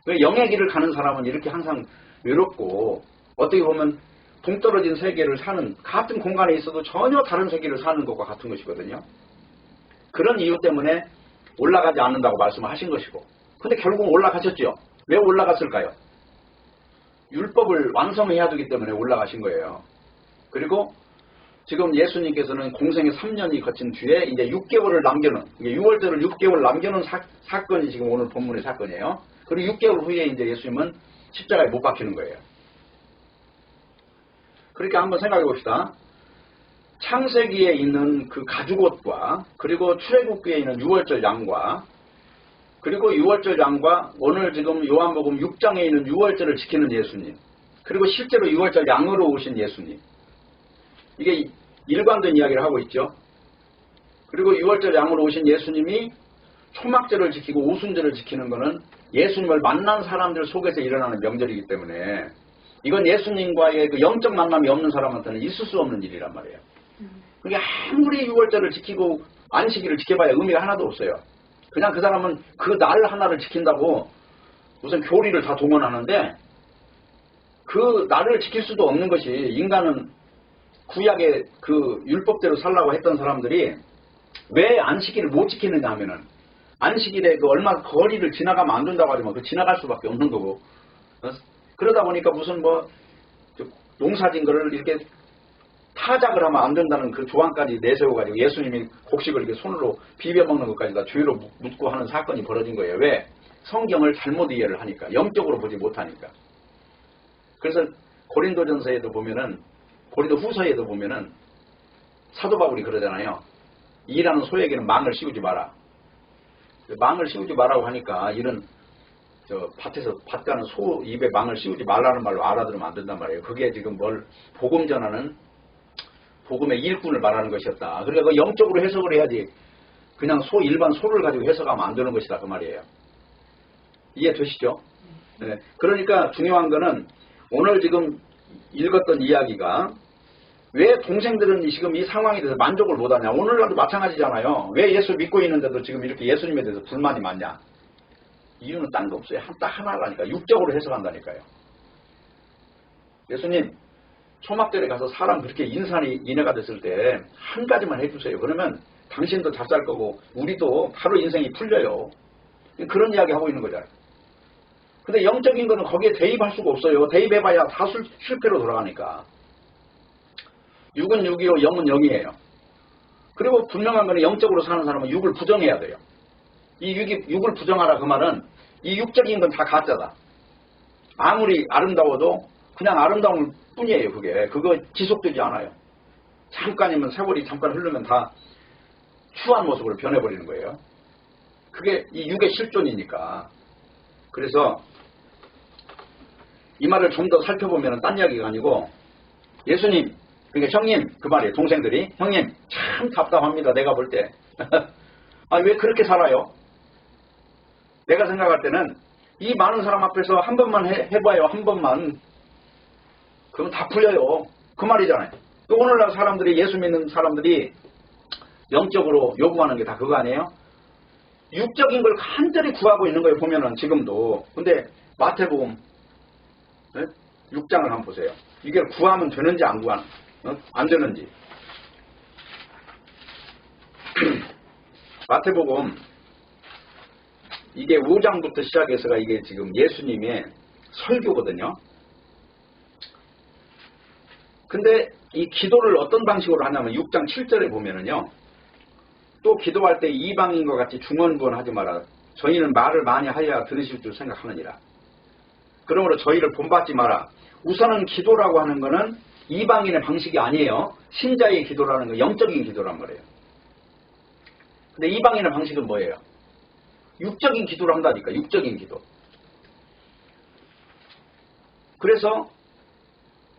왜 영의 길을 가는 사람은 이렇게 항상 외롭고 어떻게 보면 동떨어진 세계를 사는 같은 공간에 있어도 전혀 다른 세계를 사는 것과 같은 것이거든요. 그런 이유 때문에 올라가지 않는다고 말씀을 하신 것이고 근데 결국 올라가셨죠. 왜 올라갔을까요? 율법을 완성해야 되기 때문에 올라가신 거예요. 그리고 지금 예수님께서는 공생의 3년이 거친 뒤에 이제 6개월을 남겨놓은 6월절을 6개월 남겨놓은 사건이 지금 오늘 본문의 사건이에요. 그리고 6개월 후에 이제 예수님은 십자가에 못 박히는 거예요. 그러니까 한번 생각해 봅시다. 창세기에 있는 그 가죽옷과 그리고 출애굽기에 있는 6월절 양과 그리고 6월절 양과 오늘 지금 요한복음 6장에 있는 6월절을 지키는 예수님 그리고 실제로 6월절 양으로 오신 예수님 이게 일관된 이야기를 하고 있죠. 그리고 6월절 양으로 오신 예수님이 초막절을 지키고 오순절을 지키는 것은 예수님을 만난 사람들 속에서 일어나는 명절이기 때문에 이건 예수님과의 그 영적 만남이 없는 사람한테는 있을 수 없는 일이란 말이에요. 그러니까 아무리 6월절을 지키고 안식일을 지켜봐야 의미가 하나도 없어요. 그냥 그 사람은 그 날 하나를 지킨다고 무슨 교리를 다 동원하는데 그 날을 지킬 수도 없는 것이 인간은 구약의 그 율법대로 살라고 했던 사람들이 왜 안식일을 못 지키느냐 하면은 안식일에 그 얼마 거리를 지나가면 안 된다고 하지만 그 지나갈 수밖에 없는 거고 그러다 보니까 무슨 뭐 농사진 거를 이렇게 타작을 하면 안 된다는 그 조항까지 내세워가지고 예수님이 곡식을 이렇게 손으로 비벼먹는 것까지 다 죄로 묻고 하는 사건이 벌어진 거예요. 왜? 성경을 잘못 이해를 하니까 영적으로 보지 못하니까. 그래서 고린도전서에도 보면은, 고린도 후서에도 보면은 사도 바울이 그러잖아요. 일하는 소에게는 망을 씌우지 마라. 망을 씌우지 마라고 하니까 이런 밭에서 밭 가는 소 입에 망을 씌우지 말라는 말로 알아들으면 안 된단 말이에요. 그게 지금 뭘 복음 전하는 복음의 일꾼을 말하는 것이었다. 그러니까 그 영적으로 해석을 해야지 그냥 일반 소를 가지고 해석하면 안 되는 것이다 그 말이에요. 이해되시죠? 네. 그러니까 중요한 거는 오늘 지금 읽었던 이야기가 왜 동생들은 지금 이 상황에 대해서 만족을 못하냐. 오늘날도 마찬가지잖아요. 왜 예수 믿고 있는데도 지금 이렇게 예수님에 대해서 불만이 많냐. 이유는 딴 거 없어요. 딱 하나라니까. 육적으로 해석한다니까요. 예수님 초막절에 가서 사람 그렇게 인해가 됐을 때 한 가지만 해주세요. 그러면 당신도 잘 살 거고 우리도 바로 인생이 풀려요. 그런 이야기 하고 있는 거잖아요. 근데 영적인 거는 거기에 대입할 수가 없어요. 대입해봐야 다 실패로 돌아가니까. 6은 6이요, 0은 0이에요. 그리고 분명한 거는 영적으로 사는 사람은 6을 부정해야 돼요. 이 6을 부정하라 그 말은 이 육적인 건 다 가짜다. 아무리 아름다워도 그냥 아름다울 뿐이에요. 그거 지속되지 않아요. 잠깐이면 세월이 잠깐 흐르면 다 추한 모습으로 변해버리는 거예요. 그게 이 6의 실존이니까. 그래서 이 말을 좀 더 살펴보면 딴 이야기가 아니고 예수님, 그러니까 형님, 그 말이에요. 동생들이. 형님, 참 답답합니다. 내가 볼 때. 아니, 왜 그렇게 살아요? 내가 생각할 때는 이 많은 사람 앞에서 한 번만 해봐요. 한 번만. 그럼 다 풀려요. 그 말이잖아요. 또 오늘날 사람들이, 예수 믿는 사람들이 영적으로 요구하는 게 다 그거 아니에요? 육적인 걸 간절히 구하고 있는 거예요. 보면은 지금도. 근데 마태복음 6장을 한번 보세요. 이게 구하면 되는지 안 되는지. 마태복음 이게 5장부터 시작해서가 이게 지금 예수님의 설교거든요. 근데 이 기도를 어떤 방식으로 하냐면 6장 7절에 보면은요. 또 기도할 때 이방인과 같이 중언부언하지 마라. 저희는 말을 많이 하여야 들으실 줄 생각하느니라. 그러므로 저희를 본받지 마라. 우선은 기도라고 하는 거는 이방인의 방식이 아니에요. 신자의 기도라는 거 영적인 기도란 말이에요. 근데 이방인의 방식은 뭐예요? 육적인 기도를 한다니까. 육적인 기도. 그래서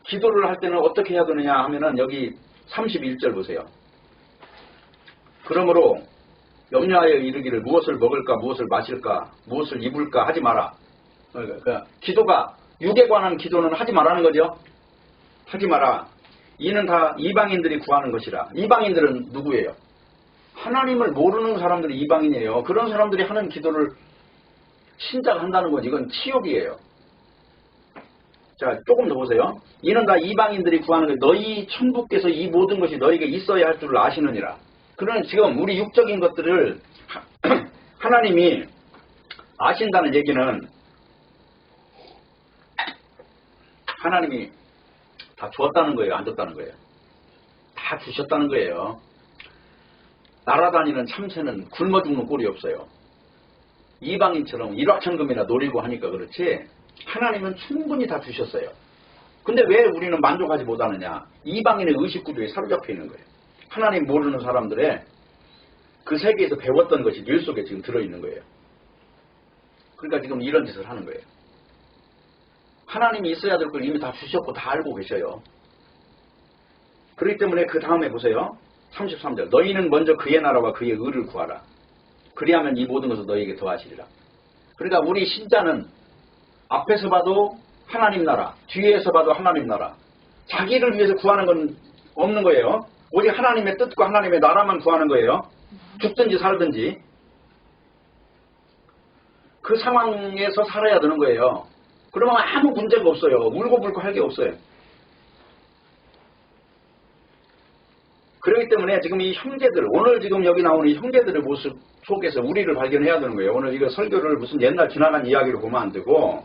기도를 할 때는 어떻게 해야 되느냐 하면은 여기 31절 보세요. 그러므로 염려하여 이르기를 무엇을 먹을까 무엇을 마실까 무엇을 입을까 하지 마라. 그러니까 기도가 육에 관한 기도는 하지 말라는 거죠. 하지 마라. 이는 다 이방인들이 구하는 것이라. 이방인들은 누구예요? 하나님을 모르는 사람들이 이방인이에요. 그런 사람들이 하는 기도를 신자가 한다는 건 이건 치욕이에요. 자, 조금 더 보세요. 이는 다 이방인들이 구하는 것. 너희 천부께서 이 모든 것이 너에게 있어야 할 줄을 아시느니라. 그러면 지금 우리 육적인 것들을 하나님이 아신다는 얘기는 하나님이 다 주었다는 거예요? 안 줬다는 거예요? 다 주셨다는 거예요. 날아다니는 참새는 굶어 죽는 꼴이 없어요. 이방인처럼 일확천금이나 노리고 하니까 그렇지 하나님은 충분히 다 주셨어요. 근데 왜 우리는 만족하지 못하느냐? 이방인의 의식구조에 사로잡혀 있는 거예요. 하나님 모르는 사람들의 그 세계에서 배웠던 것이 뇌 속에 지금 들어있는 거예요. 그러니까 지금 이런 짓을 하는 거예요. 하나님이 있어야 될 걸 이미 다 주셨고 다 알고 계셔요. 그렇기 때문에 그 다음에 보세요. 33절. 너희는 먼저 그의 나라와 그의 의를 구하라. 그리하면 이 모든 것을 너희에게 더하시리라. 그러니까 우리 신자는 앞에서 봐도 하나님 나라, 뒤에서 봐도 하나님 나라. 자기를 위해서 구하는 건 없는 거예요. 오직 하나님의 뜻과 하나님의 나라만 구하는 거예요. 죽든지 살든지. 그 상황에서 살아야 되는 거예요. 그러면 아무 문제가 없어요. 울고불고 할 게 없어요. 그렇기 때문에 지금 이 형제들, 오늘 지금 여기 나오는 이 형제들의 모습 속에서 우리를 발견해야 되는 거예요. 오늘 이거 설교를 무슨 옛날 지나간 이야기로 보면 안 되고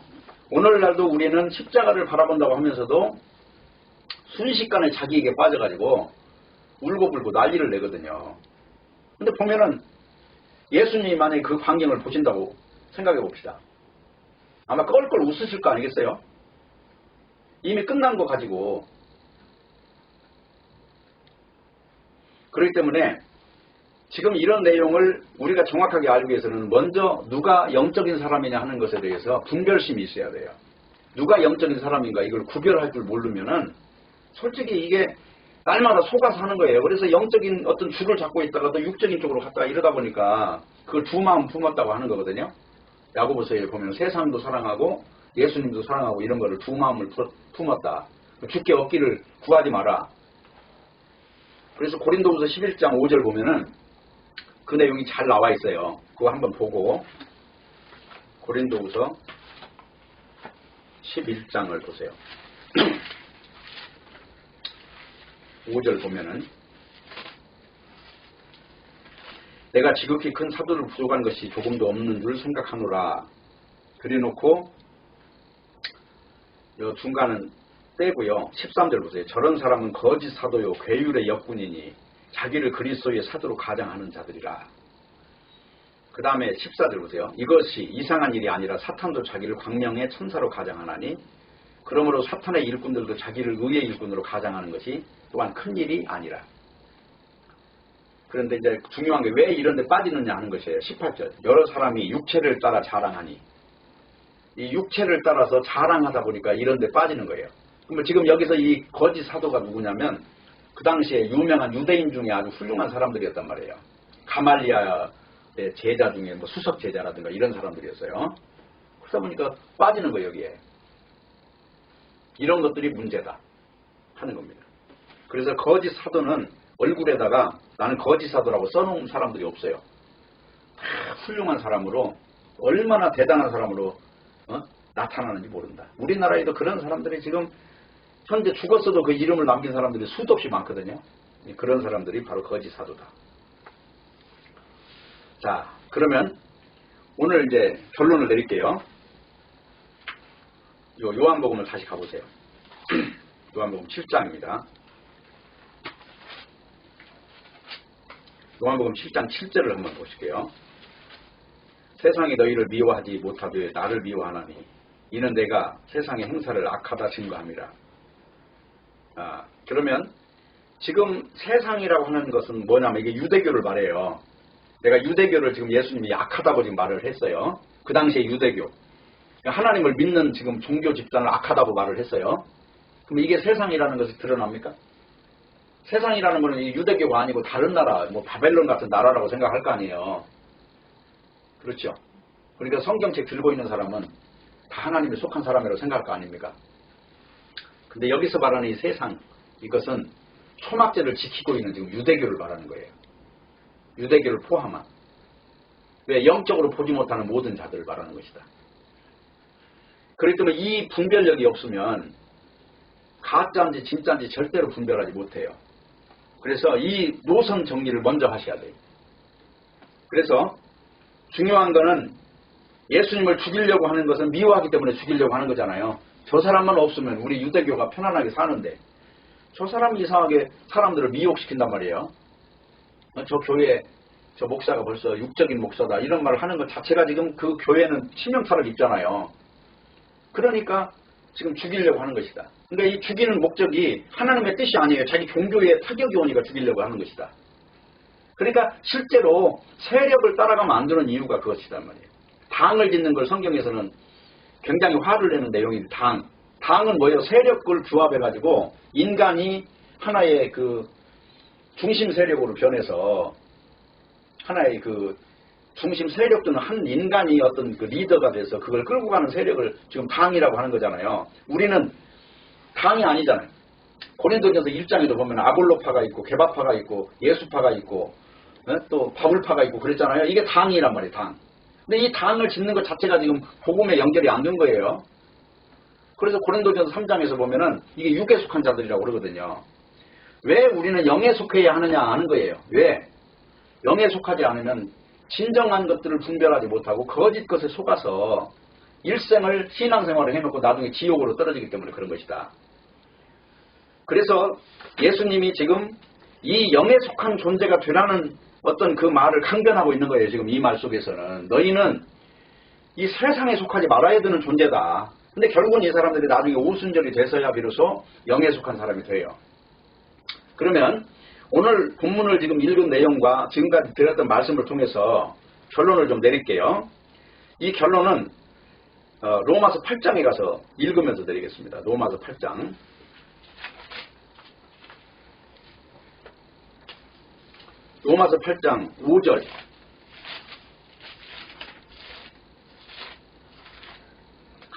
오늘날도 우리는 십자가를 바라본다고 하면서도 순식간에 자기에게 빠져가지고 울고불고 난리를 내거든요. 근데 보면은 예수님이 만약에 그 광경을 보신다고 생각해 봅시다. 아마 껄껄 웃으실 거 아니겠어요? 이미 끝난 거 가지고. 그렇기 때문에 지금 이런 내용을 우리가 정확하게 알기 위해서는 먼저 누가 영적인 사람이냐 하는 것에 대해서 분별심이 있어야 돼요. 누가 영적인 사람인가 이걸 구별할 줄 모르면은 솔직히 이게 날마다 속아서 하는 거예요. 그래서 영적인 어떤 줄을 잡고 있다가 또 육적인 쪽으로 갔다가 이러다 보니까 그걸 두 마음 품었다고 하는 거거든요. 야고보서에 보면 세상도 사랑하고 예수님도 사랑하고 이런 거를 두 마음을 품었다. 주께 얻기를 구하지 마라. 그래서 고린도후서 11장 5절 보면은 그 내용이 잘 나와 있어요. 그거 한번 보고 고린도후서 11장을 보세요. 5절 보면은 내가 지극히 큰 사도를 부족한 것이 조금도 없는 줄 생각하노라. 그래놓고 요 중간은 떼고요. 13절 보세요. 저런 사람은 거짓 사도요 괴율의 역군이니 자기를 그리스도의 사도로 가장하는 자들이라. 그 다음에 14절 보세요. 이것이 이상한 일이 아니라 사탄도 자기를 광명의 천사로 가장하나니 그러므로 사탄의 일꾼들도 자기를 의의 일꾼으로 가장하는 것이 또한 큰 일이 아니라. 그런데 이제 중요한 게 왜 이런 데 빠지느냐 하는 것이에요. 18절. 여러 사람이 육체를 따라 자랑하니 이 육체를 따라서 자랑하다 보니까 이런 데 빠지는 거예요. 그러면 지금 여기서 이 거짓 사도가 누구냐면 그 당시에 유명한 유대인 중에 아주 훌륭한 사람들이었단 말이에요. 가말리아의 제자 중에 뭐 수석 제자라든가 이런 사람들이었어요. 그러다 보니까 빠지는 거예요. 여기에. 이런 것들이 문제다 하는 겁니다. 그래서 거짓 사도는 얼굴에다가 나는 거짓 사도라고 써놓은 사람들이 없어요. 다 훌륭한 사람으로 얼마나 대단한 사람으로 나타나는지 모른다. 우리나라에도 그런 사람들이 지금 현재 죽었어도 그 이름을 남긴 사람들이 수도 없이 많거든요. 그런 사람들이 바로 거짓 사도다. 자, 그러면 오늘 이제 결론을 내릴게요. 요한복음을 다시 가보세요. 요한복음 7장입니다. 요한복음 7장 7절을 한번 보실게요. 세상이 너희를 미워하지 못하되 나를 미워하나니 이는 내가 세상의 행사를 악하다 증거함이라. 그러면 지금 세상이라고 하는 것은 뭐냐면 이게 유대교를 말해요. 내가 유대교를 지금 예수님이 악하다고 지금 말을 했어요. 그 당시에 유대교. 하나님을 믿는 지금 종교 집단을 악하다고 말을 했어요. 그럼 이게 세상이라는 것이 드러납니까? 세상이라는 것은 유대교가 아니고 다른 나라, 뭐 바벨론 같은 나라라고 생각할 거 아니에요. 그렇죠? 그러니까 성경책 들고 있는 사람은 다 하나님에 속한 사람이라고 생각할 거 아닙니까? 근데 여기서 말하는 이 세상, 이것은 초막제를 지키고 있는 지금 유대교를 말하는 거예요. 유대교를 포함한. 왜? 영적으로 보지 못하는 모든 자들을 말하는 것이다. 그렇기 때문에 이 분별력이 없으면 가짜인지 진짜인지 절대로 분별하지 못해요. 그래서 이 노선 정리를 먼저 하셔야 돼요. 그래서 중요한 거는 예수님을 죽이려고 하는 것은 미워하기 때문에 죽이려고 하는 거잖아요. 저 사람만 없으면 우리 유대교가 편안하게 사는데 저 사람이 이상하게 사람들을 미혹시킨단 말이에요. 저 교회 저 목사가 벌써 육적인 목사다 이런 말을 하는 것 자체가 지금 그 교회는 치명타를 입잖아요. 그러니까 지금 죽이려고 하는 것이다. 그러니까 이 죽이는 목적이 하나님의 뜻이 아니에요. 자기 종교에 타격이 오니까 죽이려고 하는 것이다. 그러니까 실제로 세력을 따라가면 안 되는 이유가 그것이단 말이에요. 당을 짓는 걸 성경에서는 굉장히 화를 내는 내용이 당은 뭐예요? 세력을 규합해가지고 인간이 하나의 그 중심 세력으로 변해서 하나의 그 중심 세력 또는 한 인간이 어떤 그 리더가 돼서 그걸 끌고 가는 세력을 지금 당이라고 하는 거잖아요. 우리는 당이 아니잖아요. 고린도전서 1장에도 보면 아볼로파가 있고 게바파가 있고 예수파가 있고 또 바울파가 있고 그랬잖아요. 이게 당이란 말이에요. 당. 근데 이 당을 짓는 것 자체가 지금 복음에 연결이 안 된 거예요. 그래서 고린도전서 3장에서 보면은 이게 육에 속한 자들이라고 그러거든요. 왜 우리는 영에 속해야 하느냐 하는 거예요. 왜? 영에 속하지 않으면 진정한 것들을 분별하지 못하고 거짓 것에 속아서 일생을 신앙생활을 해놓고 나중에 지옥으로 떨어지기 때문에 그런 것이다. 그래서 예수님이 지금 이 영에 속한 존재가 되라는 어떤 그 말을 강변하고 있는 거예요. 지금 이 말 속에서는 너희는 이 세상에 속하지 말아야 되는 존재다. 근데 결국은 이 사람들이 나중에 오순절이 돼서야 비로소 영에 속한 사람이 돼요. 그러면 오늘 본문을 지금 읽은 내용과 지금까지 드렸던 말씀을 통해서 결론을 좀 내릴게요. 이 결론은 로마서 8장에 가서 읽으면서 드리겠습니다. 로마서 8장. 로마서 8장 5절.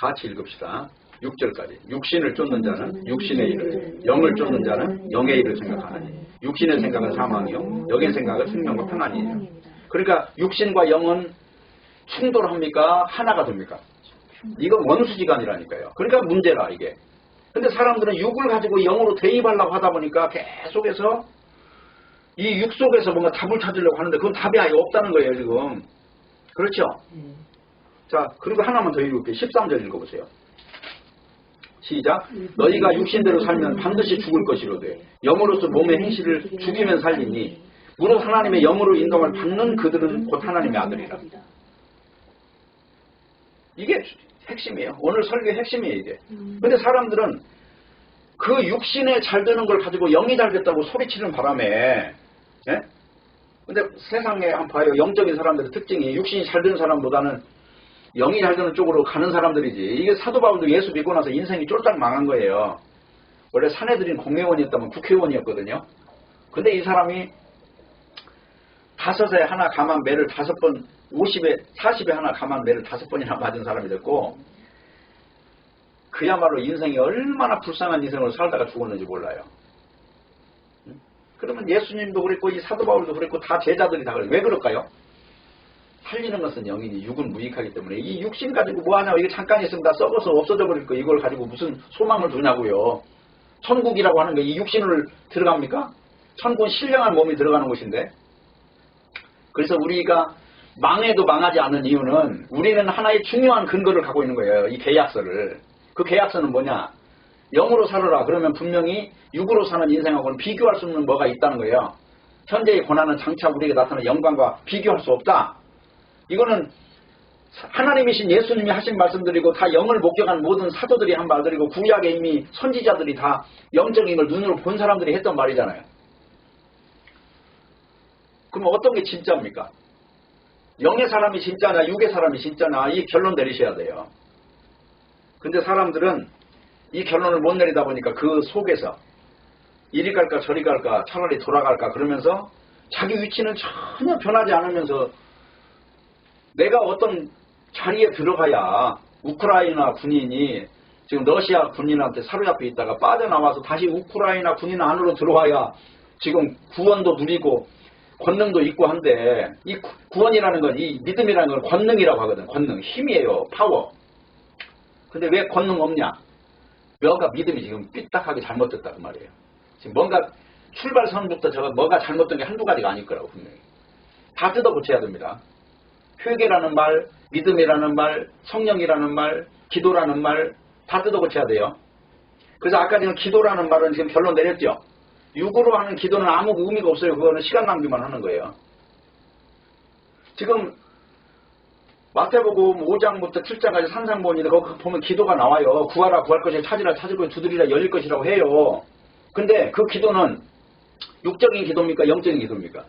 같이 읽읍시다. 6절까지. 육신을 쫓는 자는 육신의 일을, 영을 쫓는 자는 영의 일을 생각하나니 육신의 생각은 사망이요 영의 생각은 생명과 평안이에요. 그러니까 육신과 영은 충돌합니까? 하나가 됩니까? 이건 원수지간이라니까요. 그러니까 문제라 이게. 근데 사람들은 육을 가지고 영으로 대입하려고 하다 보니까 계속해서 이 육 속에서 뭔가 답을 찾으려고 하는데 그건 답이 아예 없다는 거예요 지금. 그렇죠? 자, 그리고 하나만 더 읽을게요. 13절 읽어보세요. 시작. 너희가 육신대로 살면 반드시 죽을 것이로되 영으로서 몸의 행실을 죽이면 살리니 무릇 하나님의 영으로 인도를 받는 그들은 곧 하나님의 아들이라. 이게 핵심이에요. 오늘 설교의 핵심이에요 이게. 근데 사람들은 그 육신에 잘 되는 걸 가지고 영이 잘 됐다고 소리치는 바람에, 예? 근데 세상에 한번 봐요. 영적인 사람들의 특징이 육신이 잘 되는 사람보다는 영이 잘 되는 쪽으로 가는 사람들이지. 이게 사도 바울도 예수 믿고 나서 인생이 쫄딱 망한 거예요. 원래 사내들인 공회원이었다면 국회의원이었거든요. 근데 이 사람이 5에 하나 감한 매를 5번, 40에 하나 감한 매를 5번이나 맞은 사람이 됐고, 그야말로 인생이 얼마나 불쌍한 인생을 살다가 죽었는지 몰라요. 그러면 예수님도 그랬고 이 사도 바울도 그랬고 다 제자들이 다 그래요. 왜 그럴까요? 살리는 것은 영이니 육은 무익하기 때문에 이 육신 가지고 뭐하냐고. 이게 잠깐 있으면 다 썩어서 없어져 버릴 거. 이걸 가지고 무슨 소망을 두냐고요. 천국이라고 하는 게 이 육신을 들어갑니까? 천국은 신령한 몸이 들어가는 곳인데. 그래서 우리가 망해도 망하지 않는 이유는 우리는 하나의 중요한 근거를 갖고 있는 거예요. 이 계약서를. 그 계약서는 뭐냐? 영으로 살아라. 그러면 분명히 육으로 사는 인생하고는 비교할 수 없는 뭐가 있다는 거예요. 현재의 고난은 장차 우리에게 나타나는 영광과 비교할 수 없다. 이거는 하나님이신 예수님이 하신 말씀들이고 다 영을 목격한 모든 사도들이 한 말들이고 구약에 이미 선지자들이 다 영적인 걸 눈으로 본 사람들이 했던 말이잖아요. 그럼 어떤 게 진짜입니까? 영의 사람이 진짜냐 육의 사람이 진짜냐 이 결론 내리셔야 돼요. 근데 사람들은 이 결론을 못 내리다 보니까 그 속에서 이리 갈까 저리 갈까 차라리 돌아갈까 그러면서 자기 위치는 전혀 변하지 않으면서 내가 어떤 자리에 들어가야 우크라이나 군인이 지금 러시아 군인한테 사로잡혀 있다가 빠져나와서 다시 우크라이나 군인 안으로 들어와야 지금 구원도 누리고 권능도 있고 한데 이 구원이라는 건 이 믿음이라는 건 권능이라고 하거든. 권능, 힘이에요. 파워. 근데 왜 권능 없냐? 뭔가 믿음이 지금 삐딱하게 잘못됐다 그 말이에요. 지금 뭔가 출발선부터 저거 뭐가 잘못된 게 한두 가지가 아닐 거라고 분명히. 다 뜯어고쳐야 됩니다. 회개라는 말, 믿음이라는 말, 성령이라는 말, 기도라는 말 다 뜯어고쳐야 돼요. 그래서 아까 지금 기도라는 말은 지금 결론 내렸죠. 육으로 하는 기도는 아무 의미가 없어요. 그거는 시간 낭비만 하는 거예요. 지금 마태복음 5장부터 7장까지 산상보원인데 거기 보면 기도가 나와요. 구하라 구할 것이라 찾으라 찾을 것이라 두드리라 열릴 것이라고 해요. 근데 그 기도는 육적인 기도입니까? 영적인 기도입니까?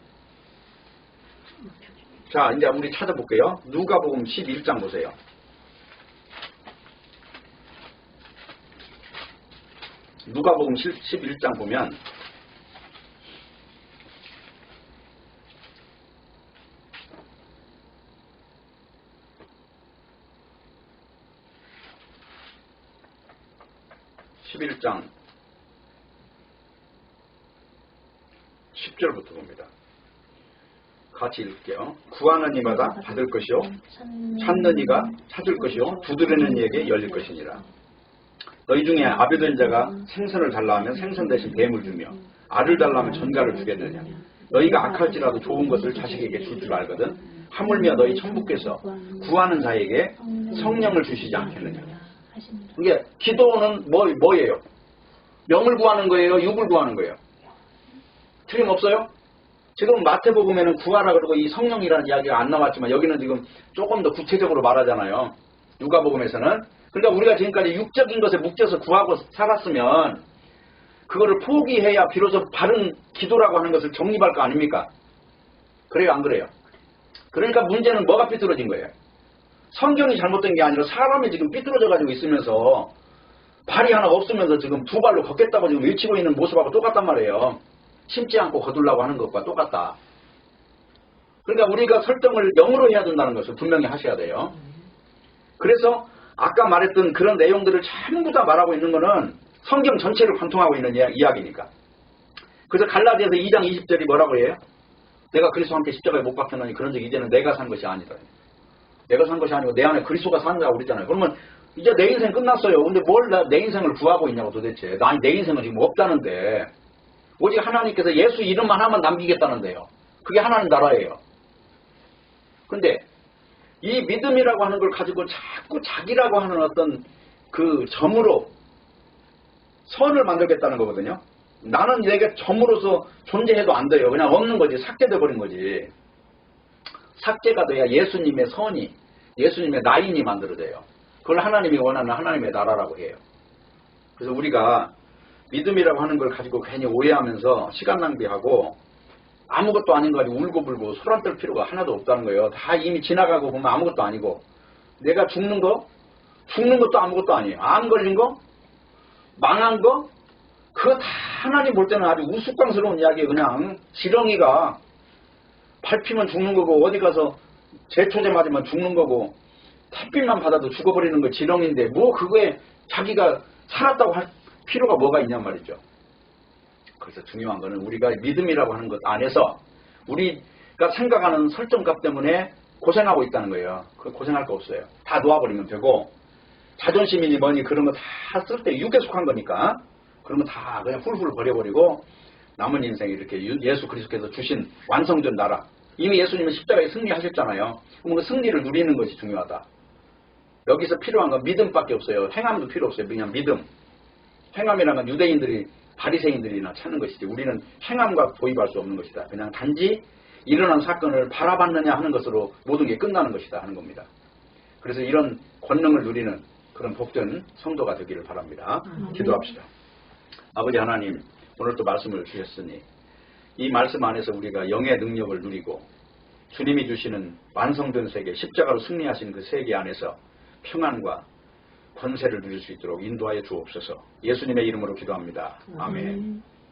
자, 이제 우리 찾아볼게요. 누가복음 11장 보세요. 누가복음 11장 보면 (11장) 10절부터 봅니다. 같이 읽을게요. 구하는 이마다 받을 것이요 찾는 이가 찾을 것이요 두드리는 이에게 열릴 것이니라. 너희 중에 아비 된 자가 생선을 달라 하면 생선 대신 뱀을 주며 알을 달라 하면 전갈을 주겠느냐. 너희가 악할지라도 좋은 것을 자식에게 줄 줄 알거든. 하물며 너희 천부께서 구하는 자에게 성령을 주시지 않겠느냐. 이게 기도는 뭐예요? 영을 구하는 거예요? 육을 구하는 거예요? 틀림없어요? 지금 마태복음에는 구하라 그러고 이 성령이라는 이야기가 안 나왔지만 여기는 지금 조금 더 구체적으로 말하잖아요. 누가복음에서는 그러니까 우리가 지금까지 육적인 것에 묵혀서 구하고 살았으면 그거를 포기해야 비로소 바른 기도라고 하는 것을 정립할 거 아닙니까? 그래요, 안 그래요? 그러니까 문제는 뭐가 삐뚤어진 거예요? 성경이 잘못된 게 아니라 사람이 지금 삐뚤어져 가지고 있으면서 발이 하나 없으면서 지금 두 발로 걷겠다고 지금 외치고 있는 모습하고 똑같단 말이에요. 심지 않고 거두려고 하는 것과 똑같다. 그러니까 우리가 설정을 0으로 해야 된다는 것을 분명히 하셔야 돼요. 그래서 아까 말했던 그런 내용들을 전부 다 말하고 있는 거는 성경 전체를 관통하고 있는 이야기니까. 그래서 갈라디아서 2장 20절이 뭐라고 해요? 내가 그리스도와 함께 십자가에 못 박혔노니 그런즉 이제는 내가 산 것이 아니다. 내가 산 것이 아니고 내 안에 그리스도가 산다고 그랬잖아요. 그러면 이제 내 인생 끝났어요. 근데 뭘 내 인생을 구하고 있냐고 도대체. 내 인생은 지금 없다는데. 오직 하나님께서 예수 이름만 하면 남기겠다는데요. 그게 하나님 나라예요. 근데 이 믿음이라고 하는 걸 가지고 자꾸 자기라고 하는 어떤 그 점으로 선을 만들겠다는 거거든요. 나는 내게 점으로서 존재해도 안 돼요. 그냥 없는 거지. 삭제돼 버린 거지. 삭제가 돼야 예수님의 선이, 예수님의 나인이 만들어져요. 그걸 하나님이 원하는 하나님의 나라라고 해요. 그래서 우리가 믿음이라고 하는 걸 가지고 괜히 오해하면서 시간 낭비하고 아무것도 아닌 거 가지고 울고불고 소란 떨 필요가 하나도 없다는 거예요. 다 이미 지나가고 보면 아무것도 아니고, 내가 죽는 것도 아무것도 아니에요. 암 걸린 거, 망한 거, 그거 다 하나님 볼 때는 아주 우스꽝스러운 이야기예요. 그냥 지렁이가 밟히면 죽는 거고, 어디 가서 제초제 맞으면 죽는 거고, 햇빛만 받아도 죽어버리는 거 지렁인데 뭐 그거에 자기가 살았다고 할 필요가 뭐가 있냔 말이죠. 그래서 중요한 거는 우리가 믿음이라고 하는 것 안에서 우리가 생각하는 설정값 때문에 고생하고 있다는 거예요. 그 고생할 거 없어요. 다 놓아버리면 되고, 자존심이니 뭐니 그런 거 다 쓸 때 육에 속한 거니까 그런 거 다 그냥 훌훌 버려버리고 남은 인생 이렇게 예수 그리스도께서 주신 완성된 나라, 이미 예수님은 십자가에 승리하셨잖아요. 그럼 그 승리를 누리는 것이 중요하다. 여기서 필요한 건 믿음밖에 없어요. 행함도 필요 없어요. 그냥 믿음. 행함이라는 건 유대인들이 바리새인들이나 찾는 것이지 우리는 행함과 도입할 수 없는 것이다. 그냥 단지 일어난 사건을 바라봤느냐 하는 것으로 모든 게 끝나는 것이다 하는 겁니다. 그래서 이런 권능을 누리는 그런 복된 성도가 되기를 바랍니다. 기도합시다. 아버지 하나님, 오늘 또 말씀을 주셨으니 이 말씀 안에서 우리가 영의 능력을 누리고 주님이 주시는 완성된 세계, 십자가로 승리하신 그 세계 안에서 평안과 권세를 누릴 수 있도록 인도하여 주옵소서. 예수님의 이름으로 기도합니다. 아멘.